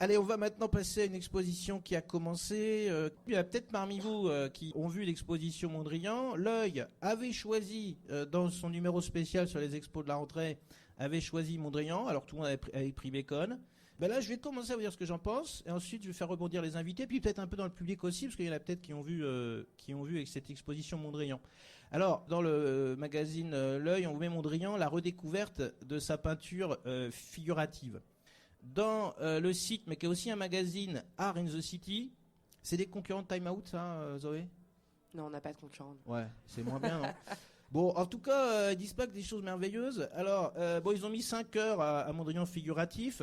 Allez, on va maintenant passer à une exposition qui a commencé. Il y a peut-être parmi vous qui ont vu l'exposition Mondrian. L'Œil avait choisi, dans son numéro spécial sur les expos de la rentrée, avait choisi Mondrian. Alors tout le monde avait pris Bacon. Ben là, je vais commencer à vous dire ce que j'en pense. Et ensuite, je vais faire rebondir les invités. Puis peut-être un peu dans le public aussi, parce qu'il y en a peut-être qui ont vu avec cette exposition Mondrian. Alors, dans le magazine L'Œil, on vous met Mondrian, la redécouverte de sa peinture figurative. Dans le site, mais qui est aussi un magazine, Art in the City, c'est des concurrents de Time Out, ça, Zoé? Non, on n'a pas de concurrents. Ouais, c'est moins bien, non? Bon, en tout cas, ils disent pas que des choses merveilleuses. Alors, ils ont mis 5 heures à Mondrian figuratif.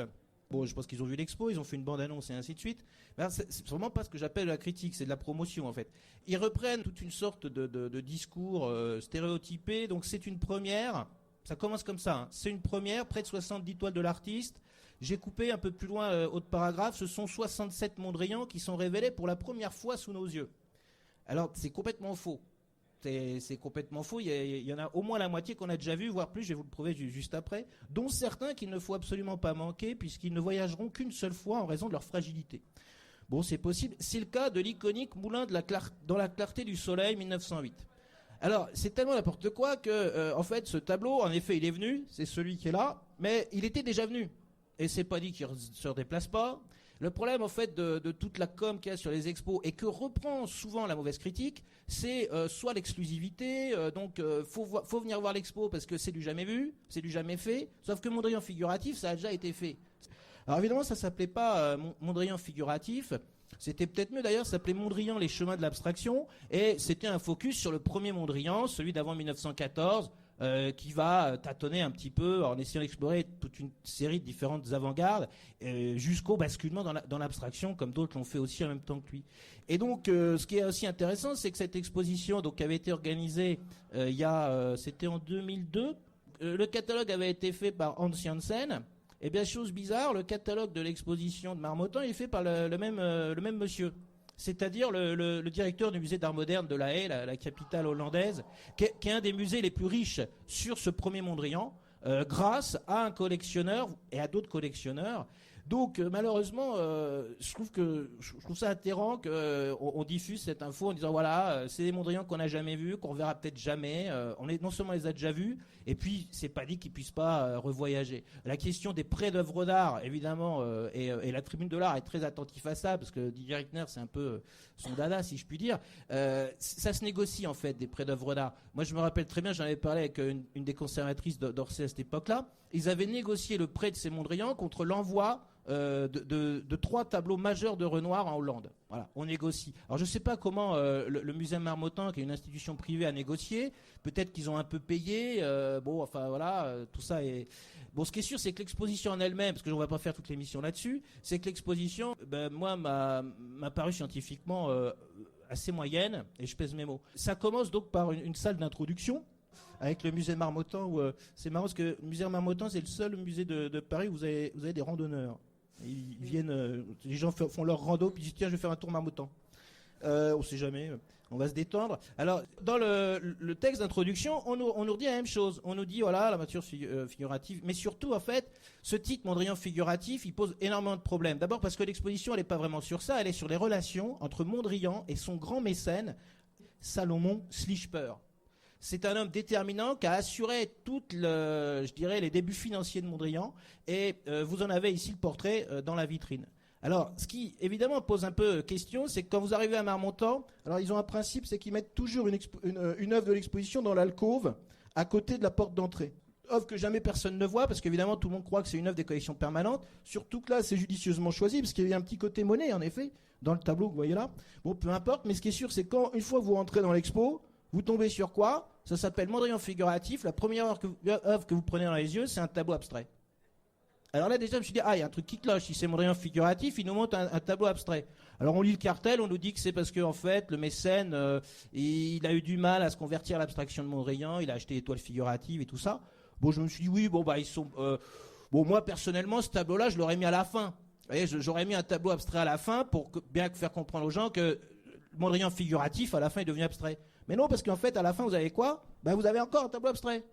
Bon, je pense qu'ils ont vu l'expo, ils ont fait une bande-annonce et ainsi de suite. Alors, c'est vraiment pas ce que j'appelle la critique, c'est de la promotion en fait. Ils reprennent toute une sorte de discours stéréotypé, donc c'est une première. Ça commence comme ça, hein. C'est une première, près de 70 toiles de l'artiste. J'ai coupé un peu plus loin autre paragraphe, ce sont 67 Mondrian qui sont révélés pour la première fois sous nos yeux. Alors, c'est complètement faux. C'est complètement faux. Il y en a au moins la moitié qu'on a déjà vu, voire plus, je vais vous le prouver juste après, dont certains qu'il ne faut absolument pas manquer, puisqu'ils ne voyageront qu'une seule fois en raison de leur fragilité. Bon, c'est possible. C'est le cas de l'iconique Moulin dans la clarté du soleil, 1908. Alors, c'est tellement n'importe quoi que, en fait, ce tableau, en effet, il est venu, c'est celui qui est là, mais il était déjà venu. Et c'est pas dit qu'il se redéplace pas. Le problème, en fait, de toute la com qu'il y a sur les expos et que reprend souvent la mauvaise critique, c'est soit l'exclusivité, donc faut venir voir l'expo parce que c'est du jamais vu, c'est du jamais fait, sauf que Mondrian figuratif, ça a déjà été fait. Alors évidemment, ça s'appelait pas Mondrian figuratif, c'était peut-être mieux d'ailleurs, ça s'appelait Mondrian les chemins de l'abstraction, et c'était un focus sur le premier Mondrian, celui d'avant 1914, qui va tâtonner un petit peu en essayant d'explorer toute une série de différentes avant-gardes jusqu'au basculement dans l'abstraction, comme d'autres l'ont fait aussi en même temps que lui. Et donc, ce qui est aussi intéressant, c'est que cette exposition, donc, qui avait été organisée c'était en 2002, le catalogue avait été fait par Hans Janssen. Et bien, chose bizarre, le catalogue de l'exposition de Marmottan est fait par le même monsieur. C'est-à-dire le directeur du musée d'art moderne de La Haye, la capitale hollandaise, qui est un des musées les plus riches sur ce premier Mondrian, grâce à un collectionneur et à d'autres collectionneurs. Donc malheureusement, je trouve ça atterrant qu'on diffuse cette info en disant voilà, c'est des Mondrian qu'on n'a jamais vus, qu'on verra peut-être jamais. Non seulement on les a déjà vus, et puis c'est pas dit qu'ils puissent pas revoyager. La question des prêts d'œuvres d'art, évidemment, et la Tribune de l'art est très attentif à ça parce que Didier Rickner c'est un peu son dada si je puis dire. Ça se négocie en fait des prêts d'œuvres d'art. Moi je me rappelle très bien, j'en avais parlé avec une des conservatrices d'Orsay à cette époque-là. Ils avaient négocié le prêt de ces Mondrian contre l'envoi de 3 tableaux majeurs de Renoir en Hollande. Voilà, on négocie. Alors je ne sais pas comment le musée Marmottan, qui est une institution privée, a négocié. Peut-être qu'ils ont un peu payé. Tout ça est... Bon, ce qui est sûr, c'est que l'exposition en elle-même, parce que on ne va pas faire toute l'émission là-dessus, c'est que l'exposition, moi, m'a paru scientifiquement assez moyenne, et je pèse mes mots. Ça commence donc par une salle d'introduction, avec le musée Marmottan, où c'est marrant parce que le musée Marmottan, c'est le seul musée de Paris où vous avez des randonneurs. Ils viennent, les gens font leur rando, puis ils disent tiens, je vais faire un tour Marmottan. On sait jamais, on va se détendre. Alors, dans le texte d'introduction, on nous dit la même chose. On nous dit voilà, la peinture figurative, mais surtout en fait, ce titre Mondrian figuratif, il pose énormément de problèmes. D'abord parce que l'exposition, elle n'est pas vraiment sur ça, elle est sur les relations entre Mondrian et son grand mécène, Salomon Schlichper. C'est un homme déterminant qui a assuré les débuts financiers de Mondrian. Et vous en avez ici le portrait dans la vitrine. Alors, ce qui évidemment pose un peu question, c'est que quand vous arrivez à Marmottan, alors ils ont un principe, c'est qu'ils mettent toujours une œuvre de l'exposition dans l'alcôve, à côté de la porte d'entrée. Œuvre que jamais personne ne voit, parce qu'évidemment tout le monde croit que c'est une œuvre des collections permanentes. Surtout que là, c'est judicieusement choisi, parce qu'il y a un petit côté monnaie, en effet, dans le tableau que vous voyez là. Bon, peu importe, mais ce qui est sûr, c'est une fois que vous rentrez dans l'expo, vous tombez sur quoi? Ça s'appelle Mondrian figuratif. La première œuvre que vous prenez dans les yeux, c'est un tableau abstrait. Alors là, déjà, je me suis dit, il y a un truc qui cloche. Si c'est Mondrian figuratif, il nous montre un tableau abstrait. Alors on lit le cartel, on nous dit que c'est parce que en fait, le mécène, il a eu du mal à se convertir à l'abstraction de Mondrian. Il a acheté des toiles figuratives et tout ça. Bon, je me suis dit, oui, ils sont... moi, personnellement, ce tableau-là, je l'aurais mis à la fin. Vous voyez, j'aurais mis un tableau abstrait à la fin pour bien faire comprendre aux gens que Mondrian figuratif, à la fin, est devenu abstrait. Mais non, parce qu'en fait, à la fin, vous avez quoi? Vous avez encore un tableau abstrait,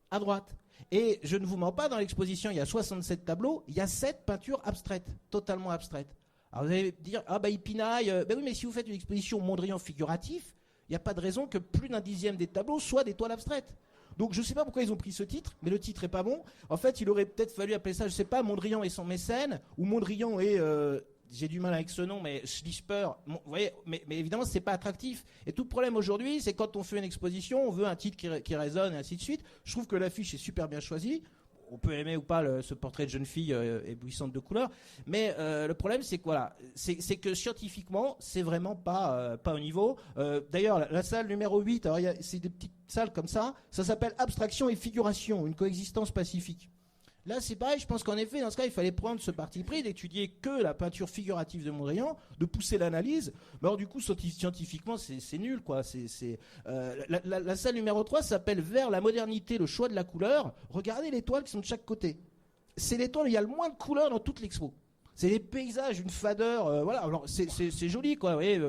à droite. Et je ne vous mens pas, dans l'exposition, il y a 67 tableaux, il y a 7 peintures abstraites, totalement abstraites. Alors vous allez dire, ah bah il pinaille, ben oui, mais si vous faites une exposition Mondrian figuratif, il n'y a pas de raison que plus d'un dixième des tableaux soient des toiles abstraites. Donc je ne sais pas pourquoi ils ont pris ce titre, mais le titre est pas bon. En fait, il aurait peut-être fallu appeler ça, je ne sais pas, Mondrian et son mécène, ou Mondrian et, j'ai du mal avec ce nom, mais Schlichper, vous voyez, mais évidemment, c'est pas attractif. Et tout le problème aujourd'hui, c'est quand on fait une exposition, on veut un titre qui résonne, et ainsi de suite. Je trouve que l'affiche est super bien choisie. On peut aimer ou pas ce portrait de jeune fille éblouissante de couleur, mais le problème c'est que voilà, c'est que scientifiquement c'est vraiment pas au niveau. D'ailleurs la salle numéro 8, alors c'est des petites salles comme ça s'appelle abstraction et figuration, une coexistence pacifique. Là, c'est pareil, je pense qu'en effet, dans ce cas, il fallait prendre ce parti pris d'étudier que la peinture figurative de Mondrian, de pousser l'analyse. Mais alors, du coup, scientifiquement, c'est nul, quoi. La salle numéro 3 s'appelle Vers la modernité, le choix de la couleur. Regardez les toiles qui sont de chaque côté. C'est les toiles où il y a le moins de couleurs dans toute l'expo. C'est des paysages, une fadeur, voilà. Alors c'est joli, quoi. Vous voyez,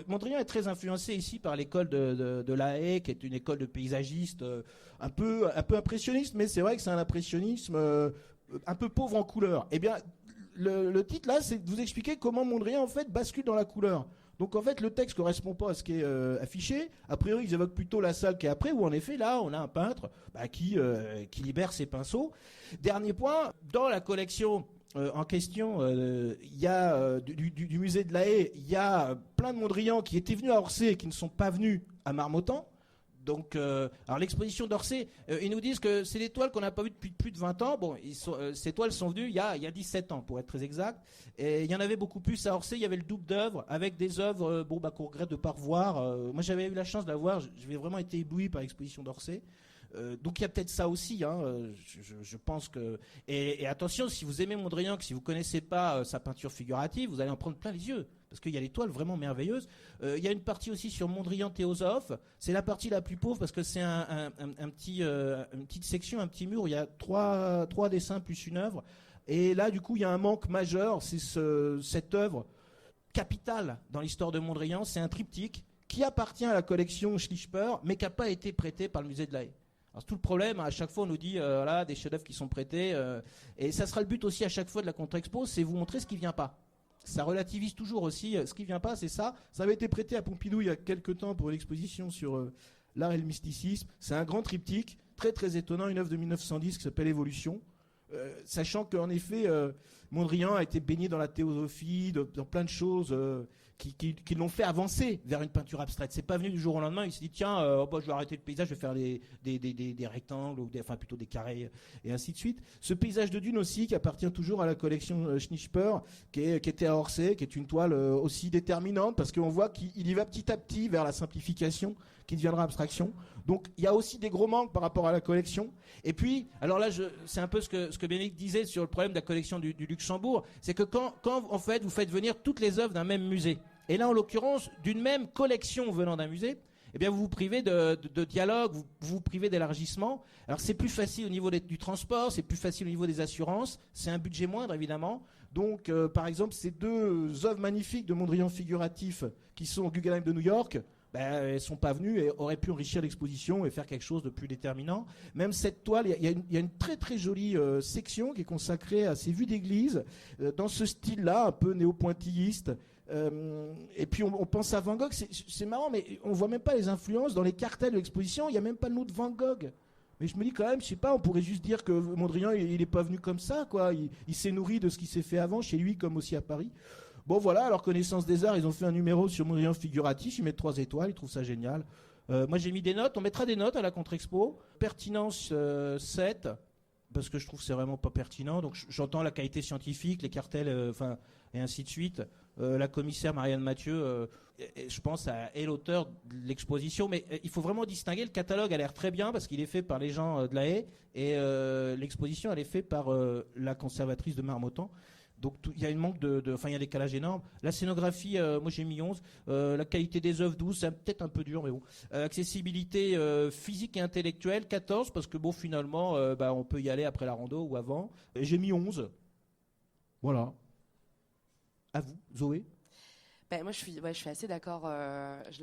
Mondrian est très influencé ici par l'école de La Haye, qui est une école de paysagistes un peu impressionniste, mais c'est vrai que c'est un impressionnisme un peu pauvre en couleurs. Eh bien, le titre là, c'est de vous expliquer comment Mondrian en fait bascule dans la couleur. Donc en fait, le texte correspond pas à ce qui est affiché. A priori, ils évoquent plutôt la salle qui est après, où en effet, là, on a un peintre qui libère ses pinceaux. Dernier point, dans la collection en question, il y a du musée de La Haye, il y a plein de Mondrian qui étaient venus à Orsay et qui ne sont pas venus à Marmottan. Donc, alors l'exposition d'Orsay, ils nous disent que c'est des toiles qu'on n'a pas vues depuis plus de 20 ans. Bon, ces toiles sont venues il y a 17 ans, pour être très exact. Et il y en avait beaucoup plus à Orsay. Il y avait le double d'œuvres, avec des œuvres qu'on regrette de ne pas revoir. Moi, j'avais eu la chance de la voir. J'avais vraiment été ébloui par l'exposition d'Orsay. Donc il y a peut-être ça aussi, hein, je pense que... Et attention, si vous aimez Mondrian, que si vous ne connaissez pas sa peinture figurative, vous allez en prendre plein les yeux, parce qu'il y a des toiles vraiment merveilleuses. Il y a une partie aussi sur Mondrian Théosophe, c'est la partie la plus pauvre, parce que c'est une petite section, un petit mur, où il y a trois dessins plus une œuvre, et là du coup il y a un manque majeur, c'est cette œuvre capitale dans l'histoire de Mondrian, c'est un triptyque qui appartient à la collection Schlichper, mais qui n'a pas été prêté par le musée de La Haye. Alors, c'est tout le problème, à chaque fois on nous dit voilà, des chefs-d'œuvre qui sont prêtés, et ça sera le but aussi à chaque fois de la contre-expo, c'est vous montrer ce qui ne vient pas. Ça relativise toujours aussi ce qui ne vient pas, c'est ça. Ça avait été prêté à Pompidou il y a quelques temps pour l'exposition sur l'art et le mysticisme. C'est un grand triptyque, très très étonnant, une œuvre de 1910 qui s'appelle Évolution. Sachant qu'en effet, Mondrian a été baigné dans la théosophie, dans plein de choses qui l'ont fait avancer vers une peinture abstraite. C'est pas venu du jour au lendemain, il s'est dit tiens, je vais arrêter le paysage, je vais faire des rectangles, enfin plutôt des carrés, et ainsi de suite. Ce paysage de dune aussi, qui appartient toujours à la collection Schnitzper, qui était à Orsay, qui est une toile aussi déterminante, parce qu'on voit qu'il y va petit à petit vers la simplification, qui deviendra abstraction. Donc il y a aussi des gros manques par rapport à la collection. Et puis, alors là, c'est un peu ce que Bénédicte disait sur le problème de la collection du Luxembourg, c'est que quand en fait vous faites venir toutes les œuvres d'un même musée, et là en l'occurrence d'une même collection venant d'un musée, eh bien vous vous privez de dialogue, vous vous privez d'élargissement. Alors c'est plus facile au niveau du transport, c'est plus facile au niveau des assurances, c'est un budget moindre évidemment. Donc par exemple ces deux œuvres magnifiques de Mondrian figuratif qui sont au Guggenheim de New York, elles ne sont pas venues et auraient pu enrichir l'exposition et faire quelque chose de plus déterminant. Même cette toile, il y a une très très jolie section qui est consacrée à ces vues d'église, dans ce style-là, un peu néo-pointilliste. Et puis on pense à Van Gogh, c'est marrant, mais on ne voit même pas les influences. Dans les cartels de l'exposition, il n'y a même pas le nom de Van Gogh. Mais je me dis quand même, je sais pas, on pourrait juste dire que Mondrian, il n'est pas venu comme ça, quoi. Il s'est nourri de ce qui s'est fait avant, chez lui comme aussi à Paris. Bon voilà, alors Connaissance des Arts, ils ont fait un numéro sur Mondrian figuratif, ils mettent 3 étoiles, ils trouvent ça génial. Moi j'ai mis des notes, on mettra des notes à la contre-expo. Pertinence 7, parce que je trouve que c'est vraiment pas pertinent. Donc j'entends la qualité scientifique, les cartels, et ainsi de suite. La commissaire Marianne Mathieu, je pense, est l'auteur de l'exposition, mais il faut vraiment distinguer. Le catalogue a l'air très bien parce qu'il est fait par les gens de La Haye, et l'exposition elle est faite par la conservatrice de Marmottan. Donc il y a une manque il y a un décalage énorme. La scénographie, moi j'ai mis 11. La qualité des œuvres 12, c'est peut-être un peu dur, mais bon. Accessibilité physique et intellectuelle 14, parce que bon finalement, on peut y aller après la rando ou avant. Et j'ai mis 11. Voilà. À vous, Zoé. Moi je suis assez d'accord. Je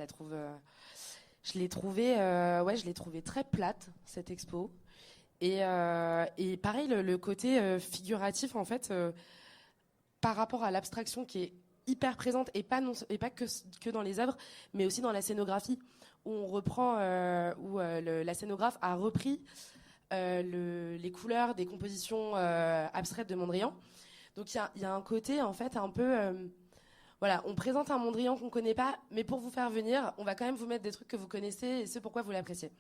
l'ai trouvée très plate cette expo. Et pareil, le côté figuratif, en fait, par rapport à l'abstraction qui est hyper présente, et pas que dans les œuvres, mais aussi dans la scénographie, où on reprend, la scénographe a repris les couleurs des compositions abstraites de Mondrian. Donc il y a un côté, en fait, un peu... voilà, on présente un Mondrian qu'on connaît pas, mais pour vous faire venir, on va quand même vous mettre des trucs que vous connaissez et ce pourquoi vous l'appréciez.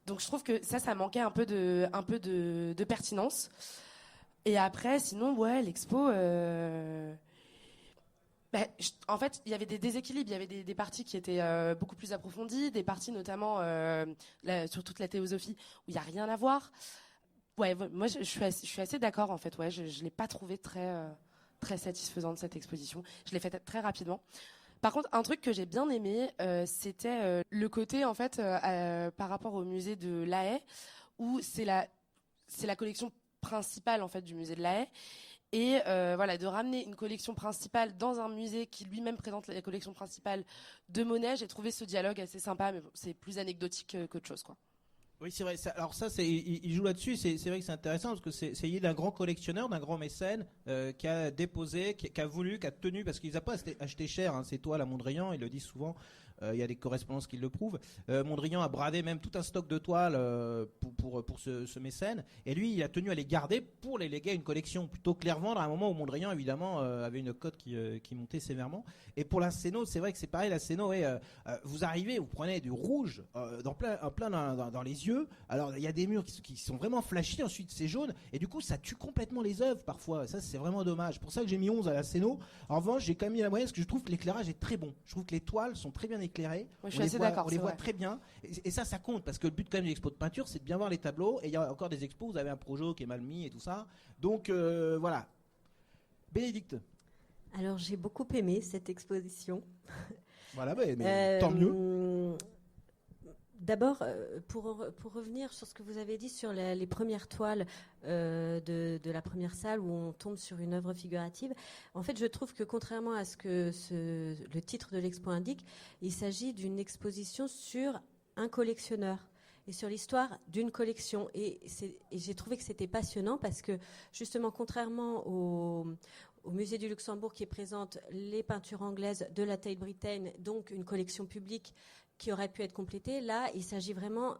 Donc je trouve que ça manquait un peu de pertinence. Et après, sinon, ouais, l'expo... en fait, il y avait des déséquilibres. Il y avait des parties qui étaient beaucoup plus approfondies, des parties notamment sur toute la théosophie où il n'y a rien à voir. Ouais, moi, je suis assez d'accord, en fait. Ouais, je ne l'ai pas trouvé très satisfaisante, cette exposition. Je l'ai faite très rapidement. Par contre, un truc que j'ai bien aimé, c'était le côté, en fait, par rapport au musée de La Haye, où c'est la collection principale, en fait, du musée de La Haye. Et voilà, de ramener une collection principale dans un musée qui lui-même présente la collection principale de Monet, j'ai trouvé ce dialogue assez sympa, mais bon, c'est plus anecdotique qu'autre chose, quoi. Oui, c'est vrai. Alors ça, il joue là-dessus. C'est vrai que c'est intéressant parce que c'est l'idée d'un grand collectionneur, d'un grand mécène qui a déposé, qui a voulu, qui a tenu, parce qu'il n'a pas acheté cher. Hein, ces toiles à Mondrian, il le dit souvent. Il y a des correspondances qui le prouvent. Mondrian a bradé même tout un stock de toiles pour ce mécène. Et lui, il a tenu à les garder pour les léguer à une collection. Plutôt que les revendre à un moment où Mondrian, évidemment, avait une cote qui montait sévèrement. Et pour la Céno, c'est vrai que c'est pareil. La Céno, vous arrivez, vous prenez du rouge dans les yeux. Alors, il y a des murs qui sont vraiment flashy. Ensuite, c'est jaune. Et du coup, ça tue complètement les œuvres parfois. Ça, c'est vraiment dommage. Pour ça que j'ai mis 11 à la Céno. En revanche, j'ai quand même mis la moyenne parce que je trouve que l'éclairage est très bon. Je trouve que les toiles sont très bien éclairées. Moi, je suis assez d'accord. On les voit très bien. Et ça compte parce que le but quand même de l'expo de peinture, c'est de bien voir les tableaux. Et il y a encore des expos, vous avez un projo qui est mal mis et tout ça. Donc voilà. Bénédicte. Alors j'ai beaucoup aimé cette exposition. Voilà, mais tant mieux. D'abord, pour revenir sur ce que vous avez dit sur les premières toiles de la première salle où on tombe sur une œuvre figurative, en fait, je trouve que contrairement à ce que le titre de l'expo indique, il s'agit d'une exposition sur un collectionneur et sur l'histoire d'une collection. Et j'ai trouvé que c'était passionnant parce que, justement, contrairement au musée du Luxembourg qui présente les peintures anglaises de la Tate Britain, donc une collection publique qui aurait pu être complétée. Là, il s'agit vraiment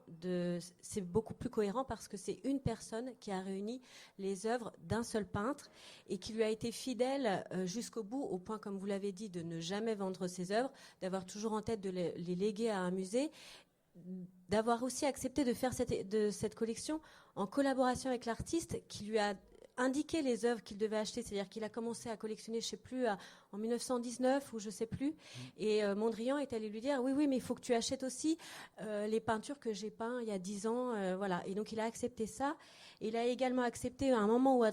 c'est beaucoup plus cohérent parce que c'est une personne qui a réuni les œuvres d'un seul peintre et qui lui a été fidèle jusqu'au bout, au point, comme vous l'avez dit, de ne jamais vendre ses œuvres, d'avoir toujours en tête de les léguer à un musée, d'avoir aussi accepté de faire cette collection en collaboration avec l'artiste qui lui a indiqué les œuvres qu'il devait acheter, c'est-à-dire qu'il a commencé à collectionner, je ne sais plus, en 1919 ou je ne sais plus, et Mondrian est allé lui dire oui, mais il faut que tu achètes aussi les peintures que j'ai peintes il y a 10 ans, voilà. Et donc il a accepté ça. Il a également accepté à un moment où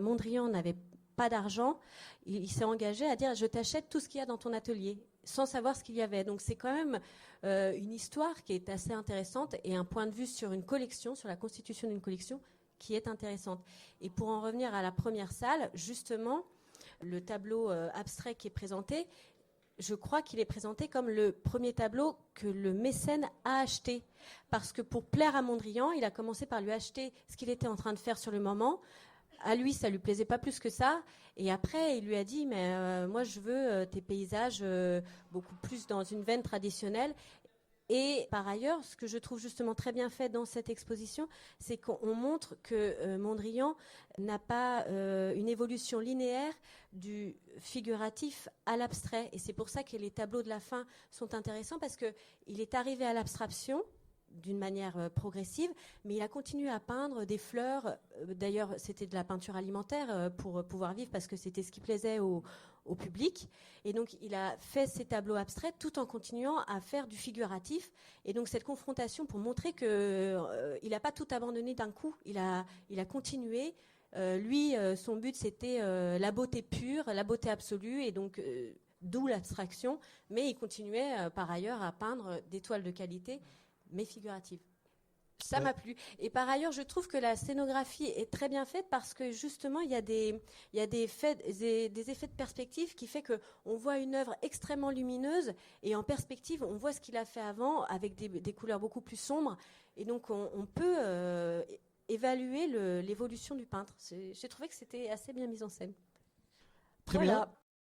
Mondrian n'avait pas d'argent, il s'est engagé à dire je t'achète tout ce qu'il y a dans ton atelier, sans savoir ce qu'il y avait. Donc c'est quand même une histoire qui est assez intéressante et un point de vue sur une collection, sur la constitution d'une collection qui est intéressante. Et pour en revenir à la première salle, justement, le tableau abstrait qui est présenté, je crois qu'il est présenté comme le premier tableau que le mécène a acheté. Parce que pour plaire à Mondrian, il a commencé par lui acheter ce qu'il était en train de faire sur le moment. À lui, ça lui plaisait pas plus que ça. Et après, il lui a dit, mais moi, je veux tes paysages beaucoup plus dans une veine traditionnelle. Et par ailleurs, ce que je trouve justement très bien fait dans cette exposition, c'est qu'on montre que Mondrian n'a pas une évolution linéaire du figuratif à l'abstrait. Et c'est pour ça que les tableaux de la fin sont intéressants, parce qu'il est arrivé à l'abstraction d'une manière progressive, mais il a continué à peindre des fleurs. D'ailleurs, c'était de la peinture alimentaire pour pouvoir vivre, parce que c'était ce qui plaisait au public. Et donc, il a fait ces tableaux abstraits tout en continuant à faire du figuratif. Et donc, cette confrontation pour montrer qu'il n'a pas tout abandonné d'un coup. Il a continué. Lui, son but, c'était la beauté pure, la beauté absolue, et donc d'où l'abstraction. Mais il continuait par ailleurs à peindre des toiles de qualité, mais figuratives. Ça m'a plu. Et par ailleurs, je trouve que la scénographie est très bien faite, parce que justement, il y a des effets de perspective qui fait qu'on voit une œuvre extrêmement lumineuse, et en perspective, on voit ce qu'il a fait avant avec des couleurs beaucoup plus sombres. Et donc, on peut évaluer l'évolution du peintre. J'ai trouvé que c'était assez bien mis en scène. Très Voilà. bien.